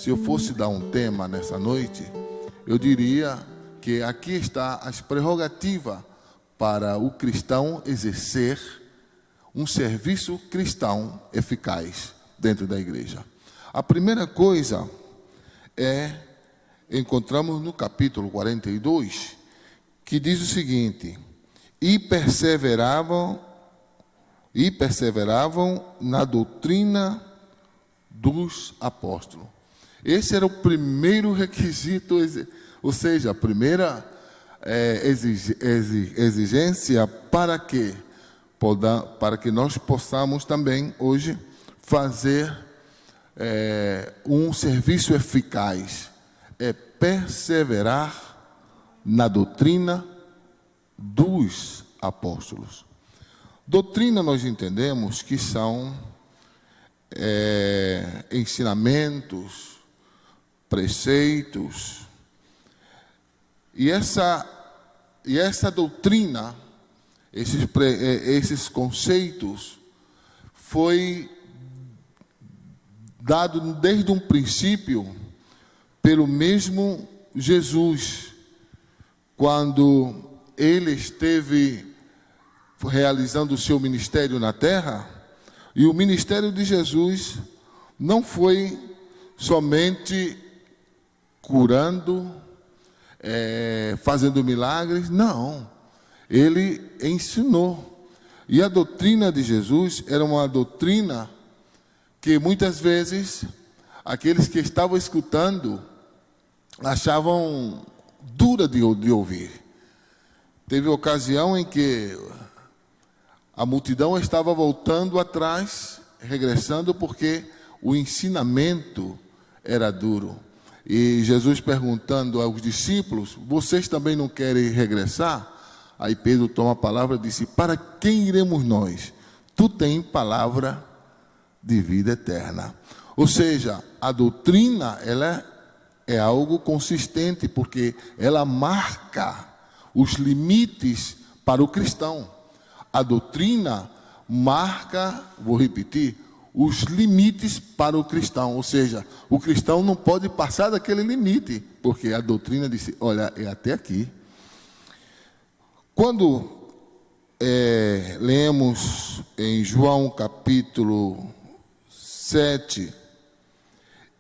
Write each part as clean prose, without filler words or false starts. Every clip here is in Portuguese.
Se eu fosse dar um tema nessa noite, eu diria que aqui está as prerrogativas para o cristão exercer um serviço cristão eficaz dentro da igreja. A primeira coisa encontramos no capítulo 42, que diz o seguinte: e perseveravam na doutrina dos apóstolos. Esse era o primeiro requisito, ou seja, a primeira exigência para que nós possamos também hoje fazer um serviço eficaz. É perseverar na doutrina dos apóstolos. Doutrina nós entendemos que são ensinamentos, preceitos, e essa doutrina, esses conceitos, foi dado desde um princípio pelo mesmo Jesus, quando ele esteve realizando o seu ministério na terra. E o ministério de Jesus não foi somente curando, fazendo milagres, não. Ele ensinou. E a doutrina de Jesus era uma doutrina que muitas vezes aqueles que estavam escutando achavam dura de ouvir. Teve ocasião em que a multidão estava voltando atrás, regressando, porque o ensinamento era duro. E Jesus perguntando aos discípulos: vocês também não querem regressar? Aí Pedro toma a palavra e disse: para quem iremos nós? Tu tens palavra de vida eterna. Ou seja, a doutrina, ela é algo consistente, porque ela marca os limites para o cristão. A doutrina marca, vou repetir, os limites para o cristão. Ou seja, o cristão não pode passar daquele limite, porque a doutrina disse: olha, é até aqui. Quando lemos em João capítulo 7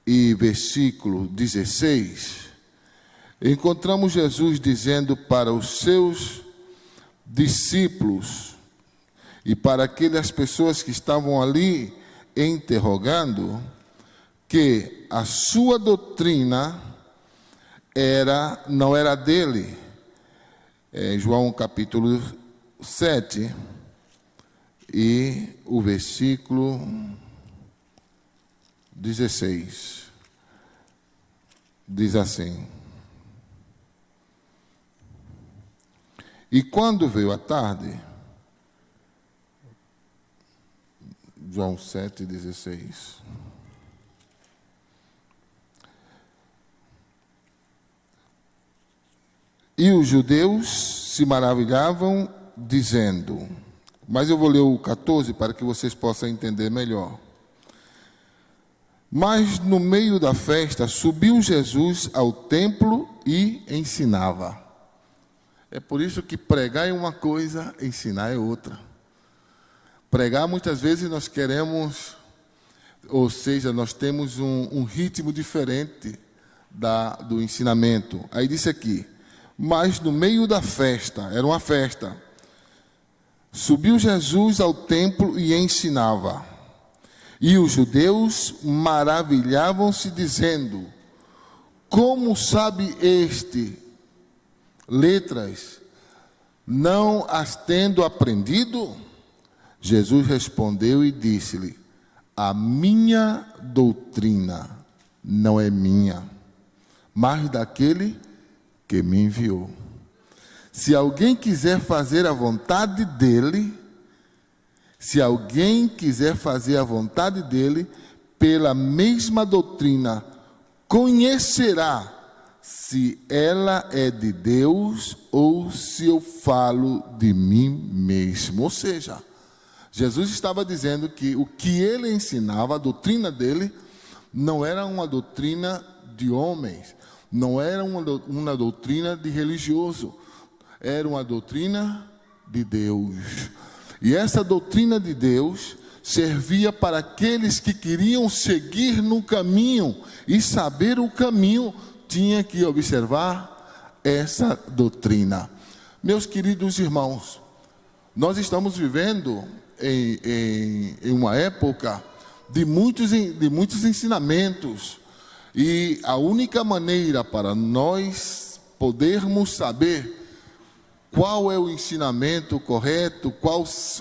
e versículo 16, encontramos Jesus dizendo para os seus discípulos e para aquelas pessoas que estavam ali interrogando, que a sua doutrina não era dele. João capítulo 7 e o versículo 16 diz assim: e quando veio a tarde, João 7,16. E os judeus se maravilhavam, dizendo... Mas eu vou ler o 14 para que vocês possam entender melhor. Mas no meio da festa subiu Jesus ao templo e ensinava. É por isso que pregar é uma coisa, ensinar é outra. Pregar, muitas vezes nós queremos, ou seja, nós temos um ritmo diferente do ensinamento. Aí disse aqui: mas no meio da festa, era uma festa, subiu Jesus ao templo e ensinava. E os judeus maravilhavam-se, dizendo: como sabe este letras, não as tendo aprendido? Jesus respondeu e disse-lhe: a minha doutrina não é minha, mas daquele que me enviou. Se alguém quiser fazer a vontade dele, pela mesma doutrina, conhecerá se ela é de Deus ou se eu falo de mim mesmo. Ou seja, Jesus estava dizendo que o que ele ensinava, a doutrina dele, não era uma doutrina de homens, não era uma doutrina de religioso, era uma doutrina de Deus. E essa doutrina de Deus servia para aqueles que queriam seguir no caminho e saber o caminho, tinha que observar essa doutrina. Meus queridos irmãos, nós estamos vivendo em uma época de muitos ensinamentos, e a única maneira para nós podermos saber qual é o ensinamento correto, quais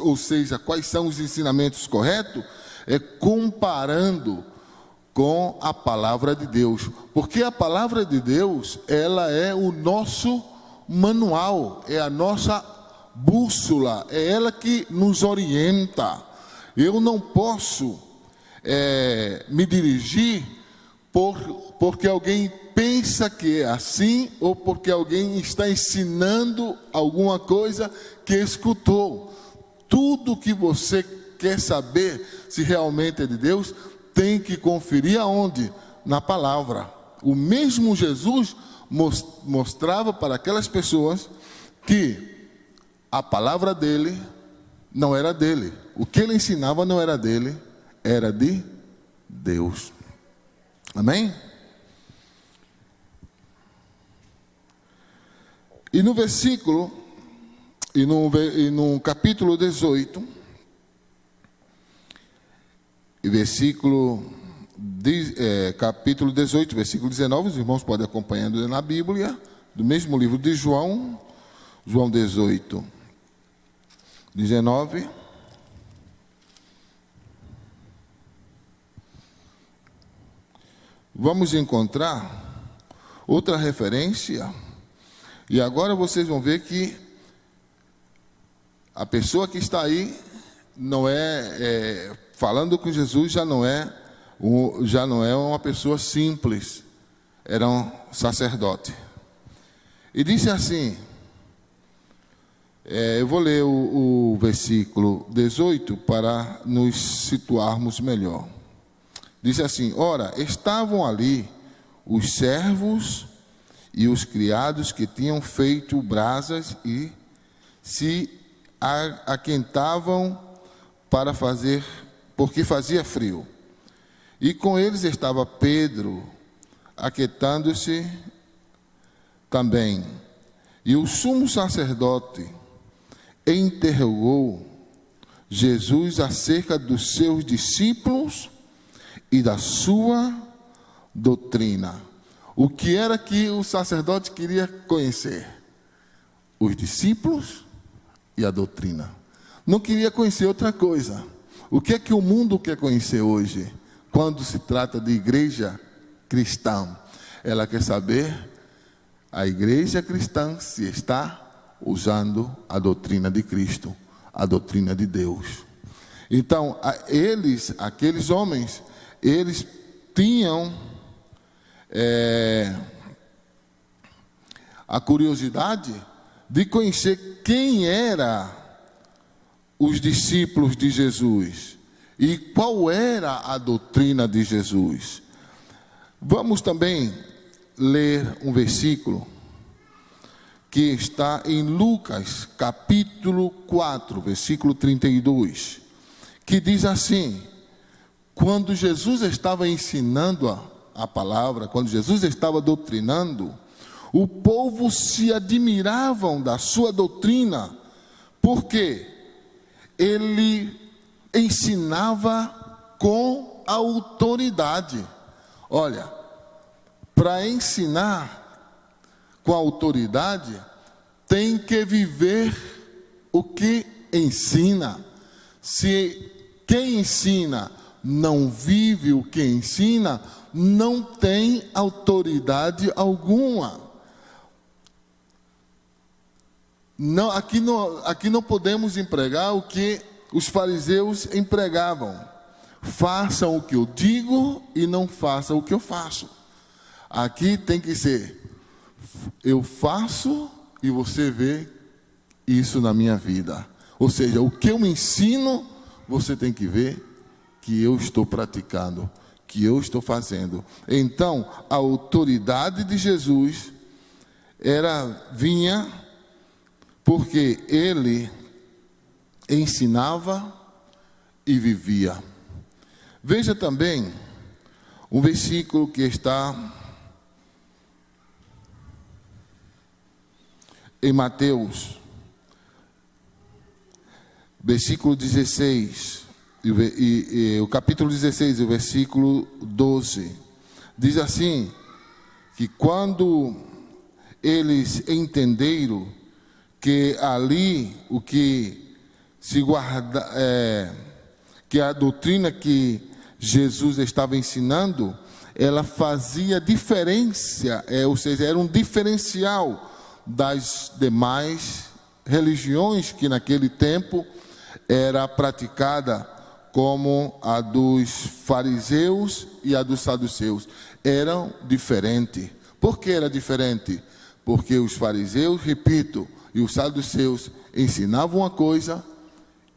são os ensinamentos corretos, é comparando com a palavra de Deus. Porque a palavra de Deus, ela é o nosso manual, é a nossa bússola, é ela que nos orienta. Eu não posso me dirigir porque alguém pensa que é assim, ou porque alguém está ensinando alguma coisa que escutou. Tudo que você quer saber se realmente é de Deus, tem que conferir aonde? Na palavra. O mesmo Jesus mostrava para aquelas pessoas que a palavra dele não era dele. O que ele ensinava não era dele, era de Deus. Amém? E no versículo, e no capítulo 18, capítulo 18, versículo 19, os irmãos podem acompanhando na Bíblia, do mesmo livro de João, João 18, 19. Vamos encontrar outra referência, e agora vocês vão ver que a pessoa que está aí não falando com Jesus, já não é uma pessoa simples, era um sacerdote. E disse assim, eu vou ler o versículo 18 para nos situarmos melhor. Disse assim: ora, estavam ali os servos e os criados que tinham feito brasas e se aquentavam porque fazia frio. E com eles estava Pedro, aquentando-se também. E o sumo sacerdote interrogou Jesus acerca dos seus discípulos e da sua doutrina. O que era que o sacerdote queria conhecer? Os discípulos e a doutrina. Não queria conhecer outra coisa. O que é que o mundo quer conhecer hoje? Quando se trata de igreja cristã, ela quer saber a igreja cristã se está usando a doutrina de Cristo, a doutrina de Deus. Então, aqueles homens, eles tinham a curiosidade de conhecer quem eram os discípulos de Jesus e qual era a doutrina de Jesus. Vamos também ler um versículo que está em Lucas, capítulo 4, versículo 32, que diz assim: quando Jesus estava ensinando a palavra, quando Jesus estava doutrinando, o povo se admiravam da sua doutrina, porque ele ensinava com autoridade. Olha, para ensinar com autoridade, tem que viver o que ensina. Se quem ensina não vive o que ensina, não tem autoridade alguma. Não, aqui não podemos empregar o que os fariseus empregavam. Façam o que eu digo e não façam o que eu faço. Aqui tem que ser: eu faço e você vê isso na minha vida. Ou seja, o que eu ensino, você tem que ver que eu estou praticando, que que eu estou fazendo. Então, a autoridade de Jesus vinha porque ele ensinava e vivia. Veja também um versículo que está em Mateus, versículo 16, e o capítulo 16, o versículo 12, diz assim, que quando eles entenderam que ali o que se guarda, que a doutrina que Jesus estava ensinando, ela fazia diferença, ou seja, era um diferencial das demais religiões que naquele tempo era praticada, como a dos fariseus e a dos saduceus. Eram diferentes. Por que era diferente? Porque os fariseus, repito, e os saduceus ensinavam uma coisa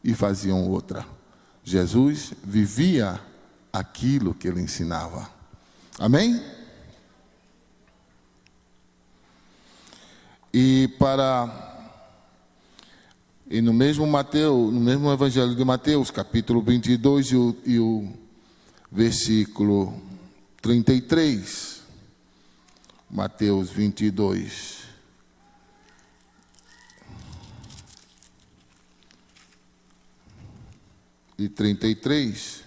e faziam outra. Jesus vivia aquilo que ele ensinava. Amém? E no mesmo Mateus, no mesmo Evangelho de Mateus, capítulo 22 e o versículo 33. Mateus 22. E 33.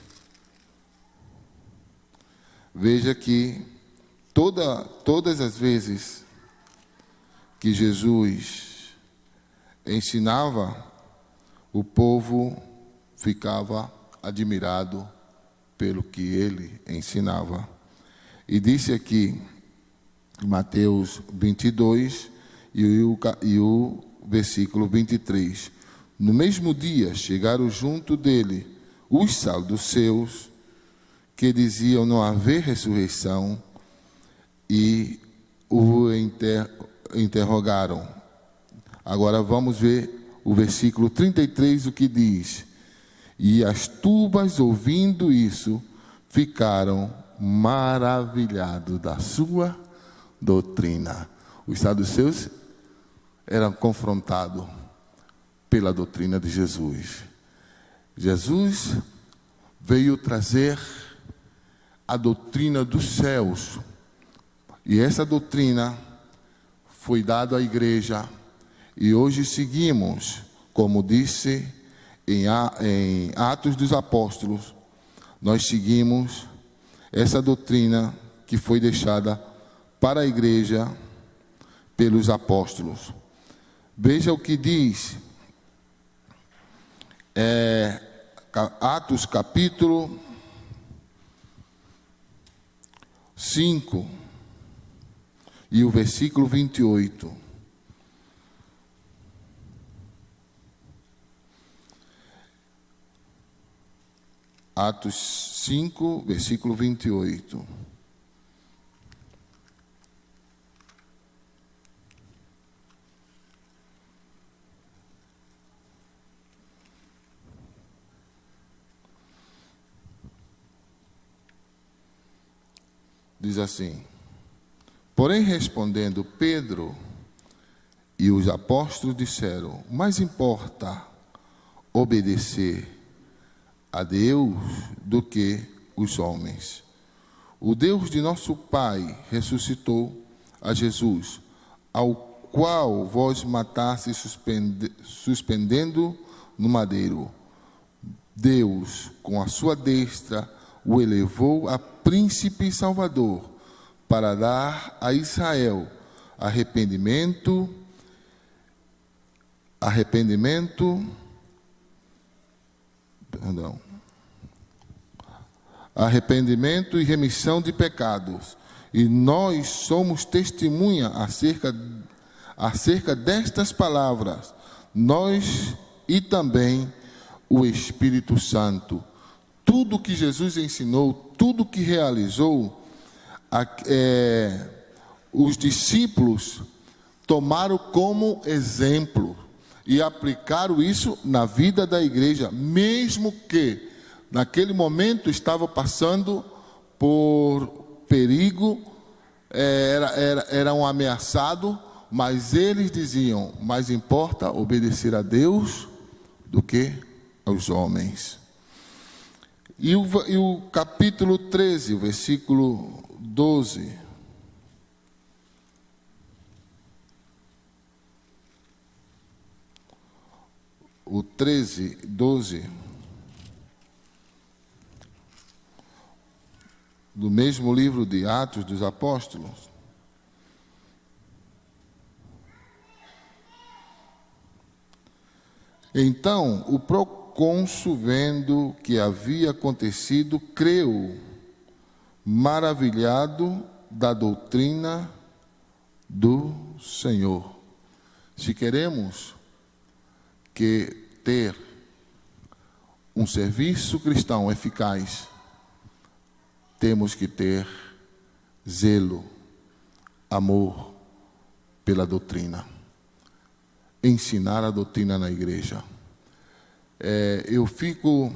Veja que todas as vezes que Jesus ensinava, o povo ficava admirado pelo que ele ensinava. E disse aqui, Mateus 22 e o versículo 23. No mesmo dia chegaram junto dele os saduceus, que diziam não haver ressurreição, e o interrogaram. Agora vamos ver o versículo 33, o que diz: e as turmas, ouvindo isso, ficaram maravilhados da sua doutrina. Os saduceus eram confrontados pela doutrina de Jesus. Jesus veio trazer a doutrina dos céus, e essa doutrina foi dada à igreja, e hoje seguimos, como disse em Atos dos Apóstolos, nós seguimos essa doutrina que foi deixada para a igreja pelos apóstolos. Veja o que diz Atos capítulo 5 e o versículo 28. Atos 5, versículo 28. Diz assim: porém, respondendo Pedro e os apóstolos disseram: mais importa obedecer a Deus do que os homens. O Deus de nosso Pai ressuscitou a Jesus, ao qual vós mataste suspendendo no madeiro. Deus, com a sua destra, o elevou a príncipe e salvador, para dar a Israel arrependimento e remissão de pecados. E nós somos testemunha acerca destas palavras, nós e também o Espírito Santo. Tudo que Jesus ensinou, tudo que realizou, os discípulos tomaram como exemplo e aplicaram isso na vida da igreja, mesmo que naquele momento estava passando por perigo, eram ameaçados, mas eles diziam: mais importa obedecer a Deus do que aos homens. E o capítulo 13, o versículo 12. O 13, 12. Do mesmo livro de Atos dos Apóstolos. Então, o procônsul, vendo o que havia acontecido, creu, maravilhado da doutrina do Senhor. Se queremos ter um serviço cristão eficaz, temos que ter zelo, amor pela doutrina. Ensinar a doutrina na igreja. Eu fico,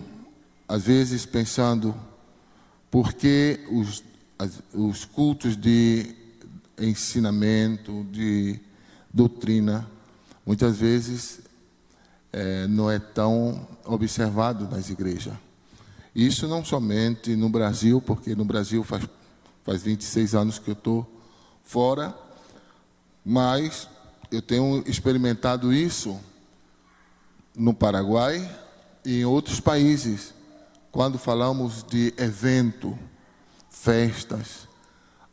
às vezes, pensando por que os cultos de ensinamento, de doutrina, muitas vezes não é tão observado nas igrejas. Isso não somente no Brasil, porque no Brasil faz 26 anos que eu estou fora, mas eu tenho experimentado isso no Paraguai e em outros países. Quando falamos de evento, festas,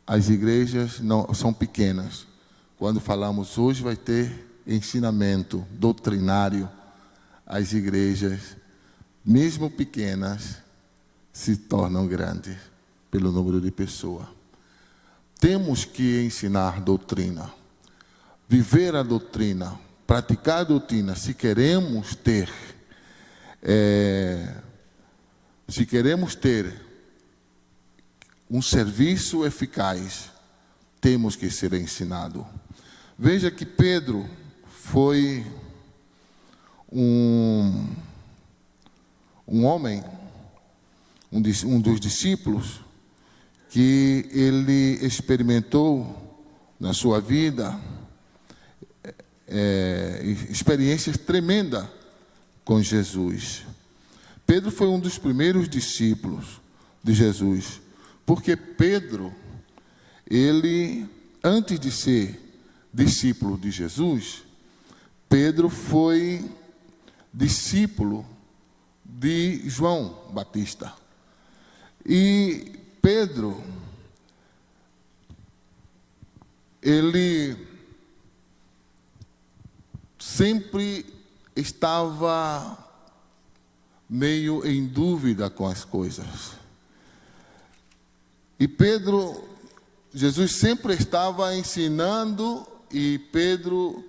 as igrejas não são pequenas. Quando falamos hoje vai ter ensinamento doutrinário, as igrejas, mesmo pequenas, se tornam grandes pelo número de pessoas. Temos que ensinar doutrina, viver a doutrina, praticar a doutrina. Se queremos ter um serviço eficaz, temos que ser ensinado. Veja que Pedro foi um homem, um dos discípulos, que ele experimentou na sua vida experiências tremendas com Jesus. Pedro foi um dos primeiros discípulos de Jesus, porque Pedro, ele, antes de ser discípulo de Jesus, Pedro foi discípulo de João Batista. E Pedro, ele sempre estava meio em dúvida com as coisas. E Pedro, Jesus sempre estava ensinando, e Pedro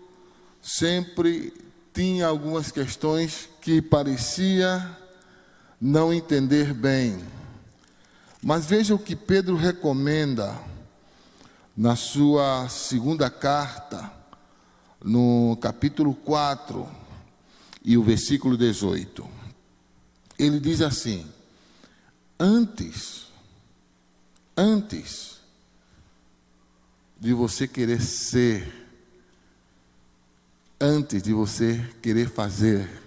sempre tinha algumas questões que parecia não entender bem. Mas veja o que Pedro recomenda na sua segunda carta, no capítulo 4 e o versículo 18. Ele diz assim: antes de você querer ser, antes de você querer fazer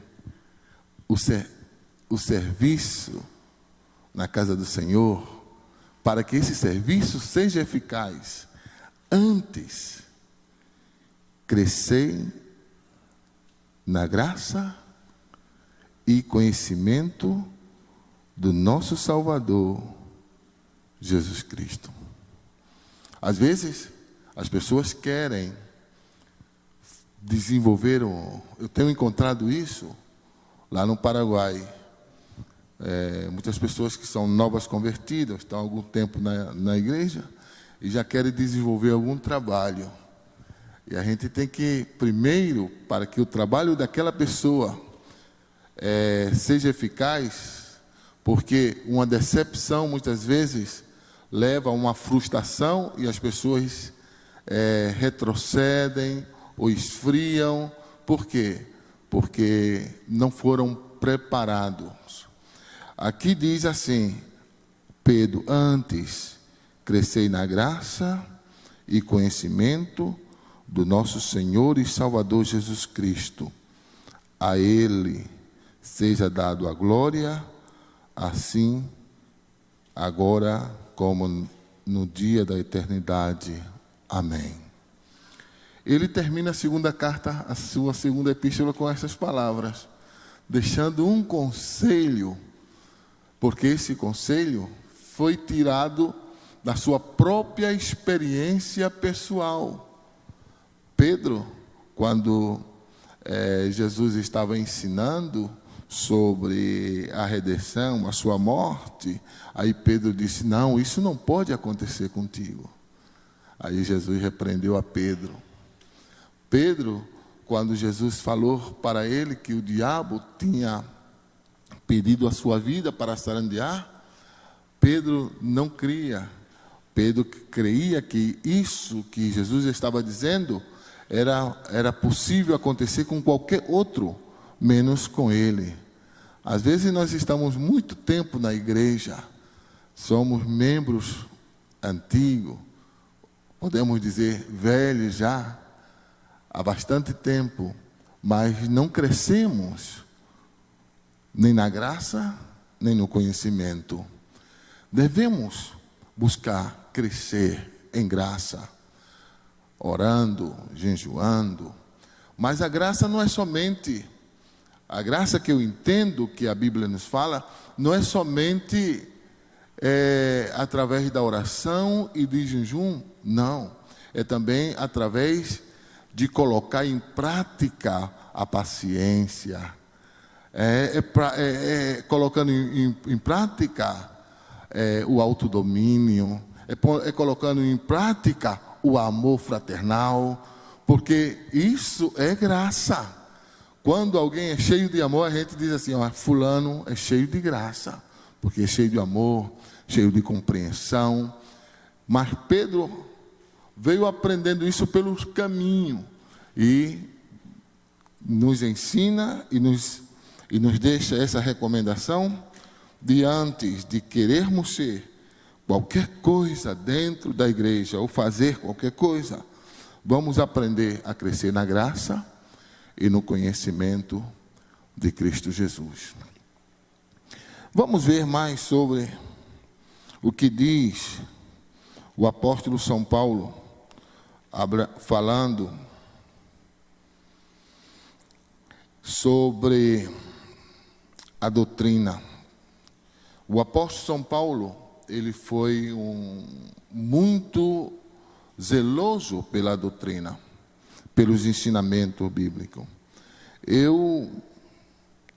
o serviço na casa do Senhor, para que esse serviço seja eficaz, antes crescei na graça e conhecimento do nosso Salvador, Jesus Cristo. Às vezes, as pessoas querem desenvolver eu tenho encontrado isso lá no Paraguai. Muitas pessoas que são novas convertidas, estão há algum tempo na igreja e já querem desenvolver algum trabalho. E a gente tem que, primeiro, para que o trabalho daquela pessoa seja eficaz, porque uma decepção muitas vezes leva a uma frustração e as pessoas retrocedem ou esfriam. Por quê? Porque não foram preparados. Aqui diz assim, Pedro, antes, crescei na graça e conhecimento do nosso Senhor e Salvador Jesus Cristo. A Ele seja dado a glória, assim, agora como no dia da eternidade. Amém. Ele termina a segunda carta, a sua segunda epístola, com essas palavras, deixando um conselho, porque esse conselho foi tirado da sua própria experiência pessoal. Pedro, quando Jesus estava ensinando sobre a redenção, a sua morte, aí Pedro disse: não, isso não pode acontecer contigo. Aí Jesus repreendeu a Pedro. Pedro, quando Jesus falou para ele que o diabo tinha pedido a sua vida para zarandear, Pedro não cria. Pedro creia que isso que Jesus estava dizendo era possível acontecer com qualquer outro, menos com ele. Às vezes nós estamos muito tempo na igreja, somos membros antigos, podemos dizer velhos já, há bastante tempo, mas não crescemos nem na graça, nem no conhecimento. Devemos buscar crescer em graça, orando, jejuando. Mas a graça não é somente, a graça que eu entendo que a Bíblia nos fala, não é somente através da oração e de jejum, não. É também através de colocar em prática a paciência, colocando em prática o autodomínio, colocando em prática o amor fraternal, porque isso é graça. Quando alguém é cheio de amor, a gente diz assim: ó, fulano é cheio de graça, porque é cheio de amor, cheio de compreensão. Mas Pedro veio aprendendo isso pelo caminho e nos ensina e nos deixa essa recomendação de, antes de querermos ser qualquer coisa dentro da igreja ou fazer qualquer coisa, vamos aprender a crescer na graça e no conhecimento de Cristo Jesus. Vamos ver mais sobre o que diz o apóstolo São Paulo, falando sobre a doutrina. O apóstolo São Paulo, ele foi muito zeloso pela doutrina, pelos ensinamentos bíblicos. Eu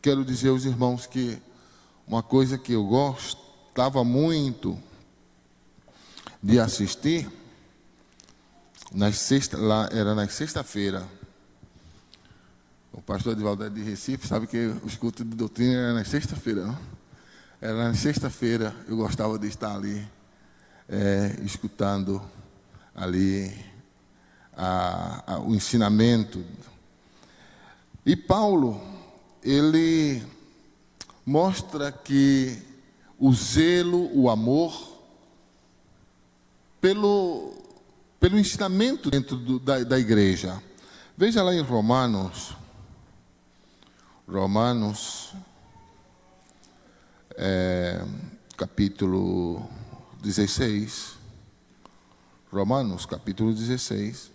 quero dizer aos irmãos que uma coisa que eu gostava muito de assistir, era na sexta-feira. O pastor Edivaldo de Recife sabe que o culto de doutrina era na sexta-feira, não? Era na sexta-feira, eu gostava de estar ali, escutando ali o ensinamento. E Paulo, ele mostra que o zelo, o amor, pelo ensinamento dentro da igreja. Veja lá em Romanos, capítulo 16. Romanos, capítulo 16.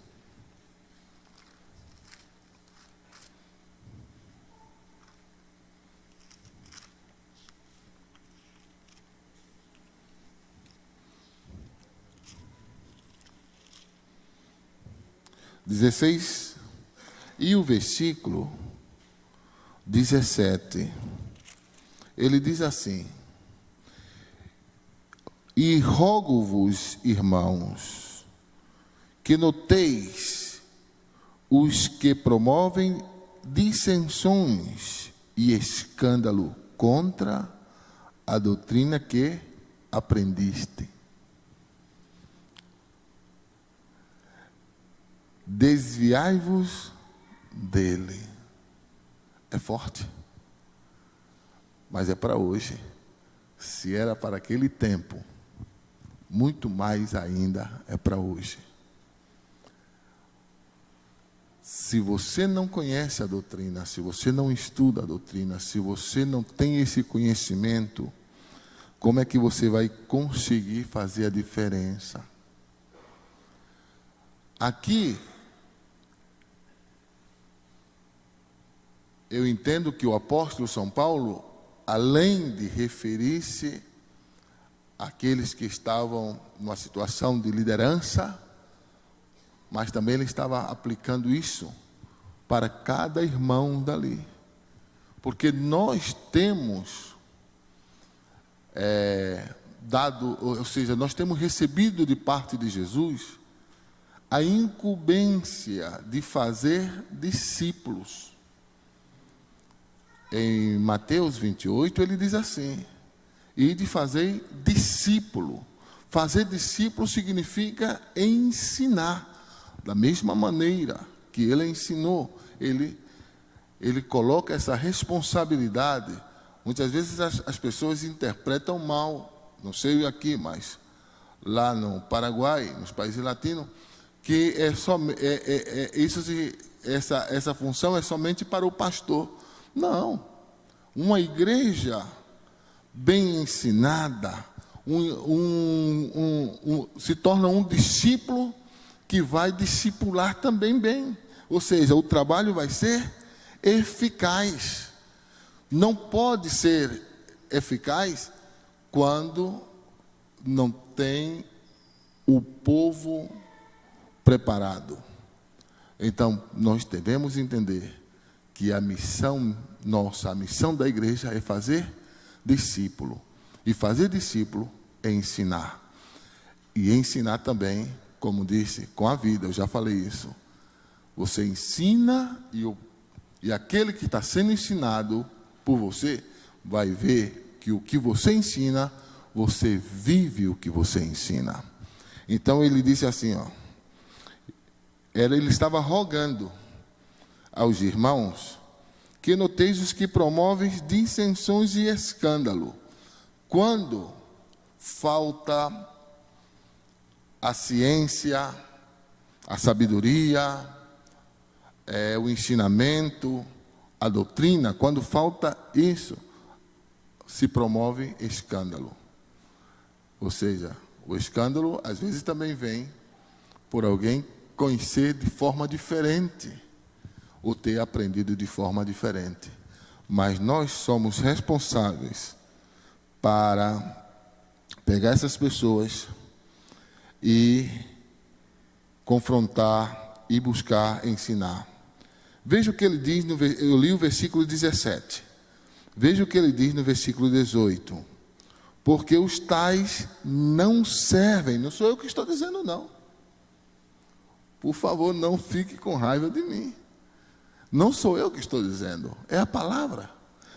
E o versículo 17, ele diz assim: e rogo-vos, irmãos, que noteis os que promovem dissensões e escândalo contra a doutrina que aprendiste. Desviai-vos dele. É forte, mas é para hoje. Se era para aquele tempo, muito mais ainda é para hoje. Se você não conhece a doutrina, se você não estuda a doutrina, se você não tem esse conhecimento, como é que você vai conseguir fazer a diferença? Aqui, eu entendo que o apóstolo São Paulo, além de referir-se àqueles que estavam numa situação de liderança, mas também ele estava aplicando isso para cada irmão dali. Porque nós temos nós temos recebido de parte de Jesus a incumbência de fazer discípulos. Em Mateus 28, ele diz assim: e de fazer discípulo. Fazer discípulo significa ensinar. Da mesma maneira que ele ensinou, ele coloca essa responsabilidade. Muitas vezes as pessoas interpretam mal, não sei aqui, mas lá no Paraguai, nos países latinos, que essa função é somente para o pastor. Não. Uma igreja bem ensinada se torna um discípulo que vai discipular também bem. Ou seja, o trabalho vai ser eficaz. Não pode ser eficaz quando não tem o povo preparado. Então, nós devemos entender que a missão nossa, a missão da igreja é fazer discípulo. E fazer discípulo é ensinar. E ensinar também, como disse, com a vida, eu já falei isso. Você ensina e aquele que está sendo ensinado por você vai ver que o que você ensina, você vive o que você ensina. Então ele disse assim, ele estava rogando aos irmãos que noteis os que promovem dissensões e escândalo, quando falta a ciência, a sabedoria, o ensinamento, a doutrina. Quando falta isso, se promove escândalo. Ou seja, o escândalo às vezes também vem por alguém conhecer de forma diferente ou ter aprendido de forma diferente. Mas nós somos responsáveis para pegar essas pessoas e confrontar e buscar ensinar. Veja o que ele diz, eu li o versículo 17. Veja o que ele diz no versículo 18. Porque os tais não servem. Não sou eu que estou dizendo, não. Por favor, não fique com raiva de mim. Não sou eu que estou dizendo, é a palavra.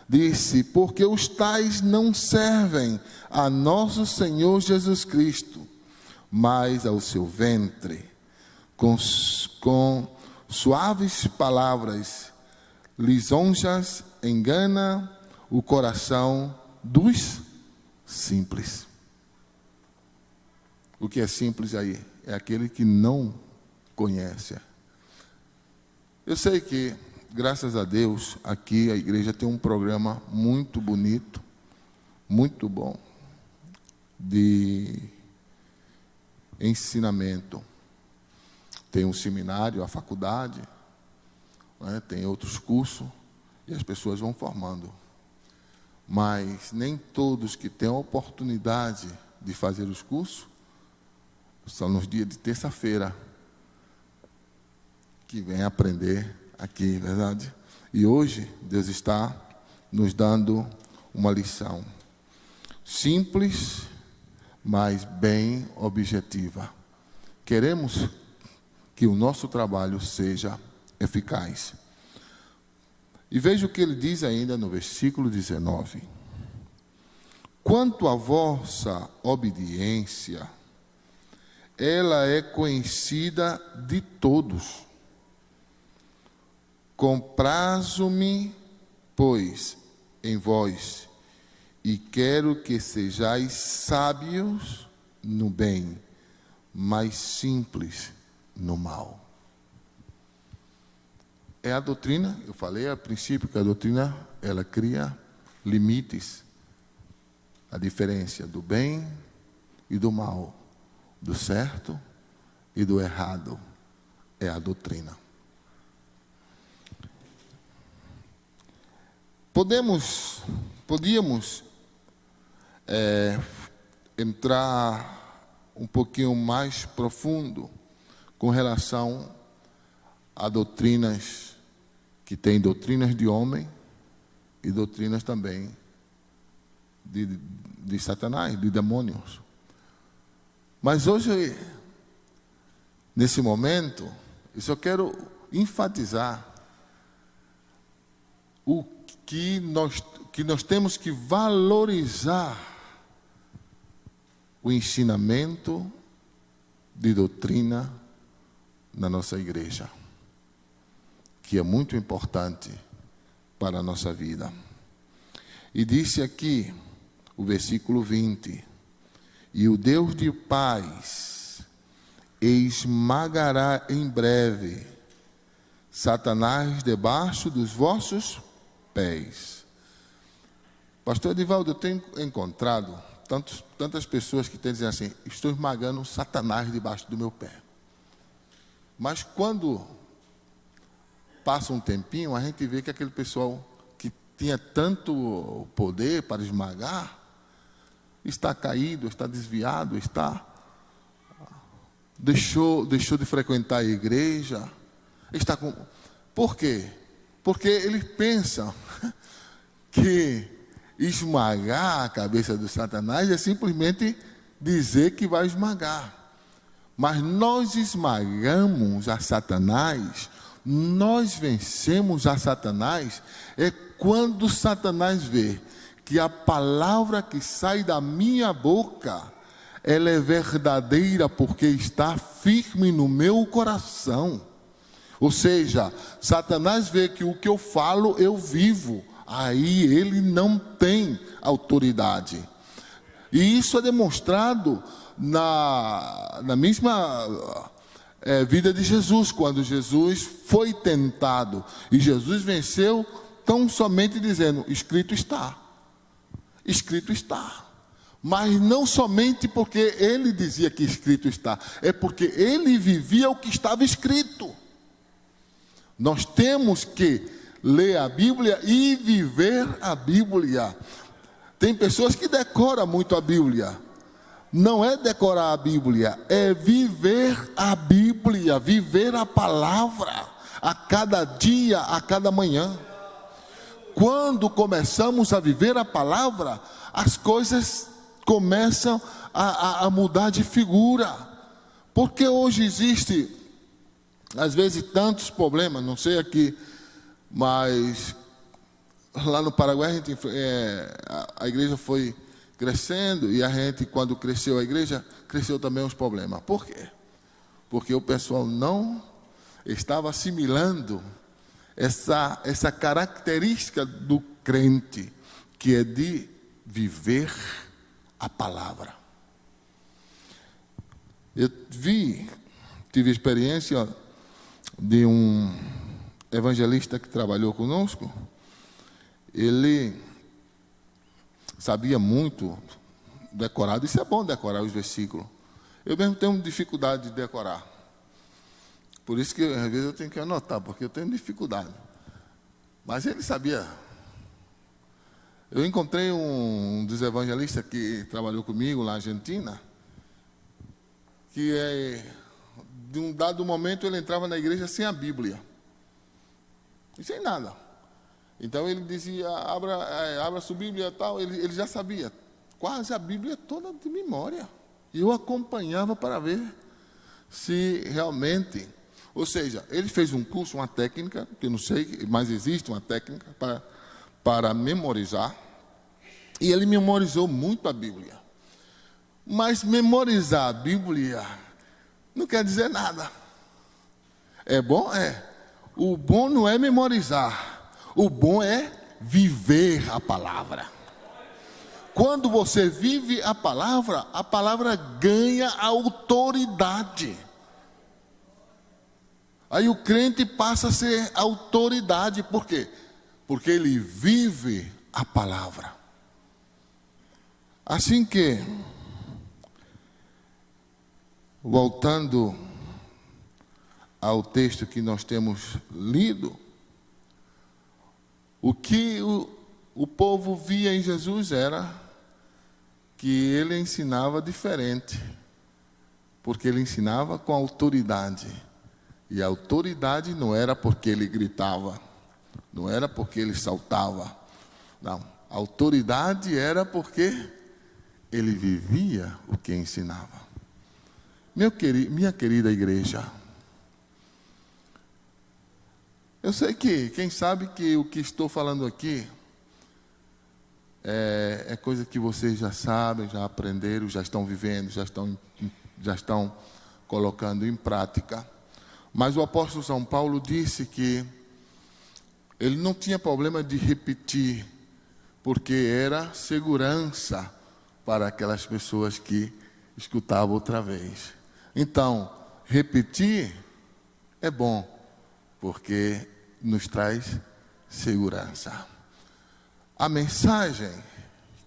Disse, porque os tais não servem a nosso Senhor Jesus Cristo, mas ao seu ventre, com suaves palavras, lisonjas, engana o coração dos simples. O que é simples aí? É aquele que não conhece. Eu sei que, graças a Deus, aqui a igreja tem um programa muito bonito, muito bom, de ensinamento. Tem um seminário, a faculdade, né, tem outros cursos, e as pessoas vão formando. Mas nem todos que têm a oportunidade de fazer os cursos, são nos dias de terça-feira, que vem aprender aqui, verdade? E hoje, Deus está nos dando uma lição simples, mas bem objetiva. Queremos que o nosso trabalho seja eficaz. E veja o que ele diz ainda no versículo 19. Quanto à vossa obediência, ela é conhecida de todos. Comprazo-me, pois, em vós, e quero que sejais sábios no bem, mas simples no mal. É a doutrina, eu falei a princípio que a doutrina, ela cria limites, a diferença do bem e do mal, do certo e do errado, é a doutrina. Podíamos entrar um pouquinho mais profundo com relação a doutrinas que tem doutrinas de homem e doutrinas também de Satanás, de demônios. Mas hoje, nesse momento, eu só quero enfatizar o que nós temos que valorizar o ensinamento de doutrina na nossa igreja, que é muito importante para a nossa vida. E disse aqui, o versículo 20, e o Deus de paz esmagará em breve Satanás debaixo dos vossos pés. Pastor Edivaldo, eu tenho encontrado tantas pessoas que têm dizendo assim, estou esmagando Satanás debaixo do meu pé. Mas quando passa um tempinho, a gente vê que aquele pessoal que tinha tanto poder para esmagar, está caído, está desviado, deixou de frequentar a igreja, está com... Por quê? Porque ele pensa que esmagar a cabeça do Satanás é simplesmente dizer que vai esmagar. Mas nós esmagamos a Satanás, nós vencemos a Satanás, é quando Satanás vê que a palavra que sai da minha boca, ela é verdadeira porque está firme no meu coração. Ou seja, Satanás vê que o que eu falo, eu vivo. Aí ele não tem autoridade. E isso é demonstrado na mesma vida de Jesus, quando Jesus foi tentado. E Jesus venceu tão somente dizendo, escrito está. Escrito está. Mas não somente porque ele dizia que escrito está, é porque ele vivia o que estava escrito. Nós temos que ler a Bíblia e viver a Bíblia. Tem pessoas que decoram muito a Bíblia. Não é decorar a Bíblia, é viver a Bíblia, viver a palavra, a cada dia, a cada manhã. Quando começamos a viver a palavra, as coisas começam a mudar de figura. Porque hoje existe, às vezes, tantos problemas, não sei aqui, mas lá no Paraguai a igreja foi crescendo e a gente, quando cresceu a igreja, cresceu também os problemas. Por quê? Porque o pessoal não estava assimilando essa característica do crente, que é de viver a palavra. Eu tive experiência de um evangelista que trabalhou conosco. Ele sabia muito decorar. Isso é bom, decorar os versículos. Eu mesmo tenho dificuldade de decorar. Por isso que às vezes eu tenho que anotar, porque eu tenho dificuldade. Mas ele sabia. Eu encontrei um dos evangelistas que trabalhou comigo lá na Argentina, que de um dado momento ele entrava na igreja sem a Bíblia. E sem nada. Então ele dizia, abra sua Bíblia e tal, ele já sabia quase a Bíblia toda de memória. E eu acompanhava para ver se realmente... Ou seja, ele fez um curso, uma técnica, que eu não sei, mas existe uma técnica para memorizar. E ele memorizou muito a Bíblia. Mas memorizar a Bíblia não quer dizer nada. É bom? É. O bom não é memorizar. O bom é viver a palavra. quando você vive a palavra ganha autoridade. Aí o crente passa a ser autoridade. Por quê? Porque ele vive a palavra. Assim que, voltando ao texto que nós temos lido, o que o povo via em Jesus era que ele ensinava diferente, porque ele ensinava com autoridade. E a autoridade não era porque ele gritava, não era porque ele saltava, não. A autoridade era porque ele vivia o que ensinava. Minha querida igreja, eu sei que, quem sabe que o que estou falando aqui é coisa que vocês já sabem, já aprenderam, já estão vivendo, já estão colocando em prática. Mas o apóstolo São Paulo disse que ele não tinha problema de repetir, porque era segurança para aquelas pessoas que escutavam outra vez. Então, repetir é bom, porque nos traz segurança. A mensagem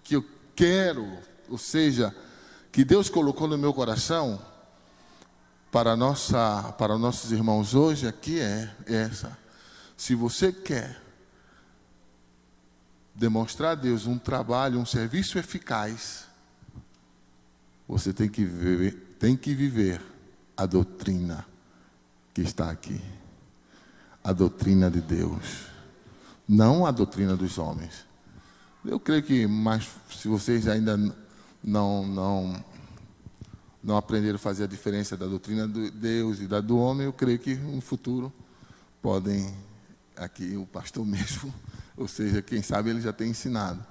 que eu quero, ou seja, que Deus colocou no meu coração para nossos irmãos hoje aqui é essa. Se você quer demonstrar a Deus um trabalho, um serviço eficaz, você tem que viver a doutrina que está aqui. A doutrina de Deus, não a doutrina dos homens. Eu creio que, mas se vocês ainda não aprenderam a fazer a diferença da doutrina de Deus e da do homem, eu creio que no futuro podem, aqui o pastor mesmo, ou seja, quem sabe ele já tem ensinado.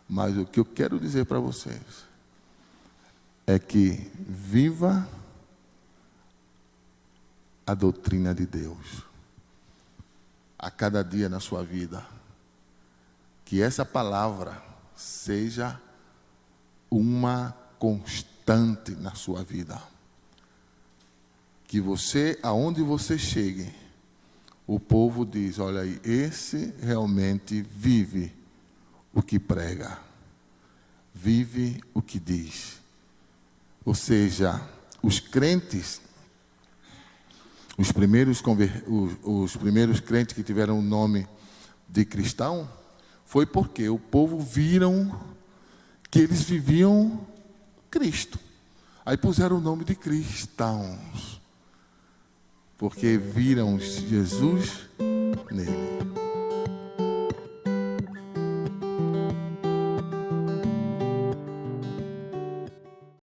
Mas o que eu quero dizer para vocês é que viva a doutrina de Deus a cada dia na sua vida. Que essa palavra seja uma constante na sua vida. Que você, aonde você chegue, o povo diz, olha aí, esse realmente vive o que prega. Vive o que diz. Ou seja, os crentes, os primeiros crentes que tiveram o nome de cristão, foi porque o povo viram que eles viviam Cristo. Aí puseram o nome de cristãos, porque viram Jesus nele.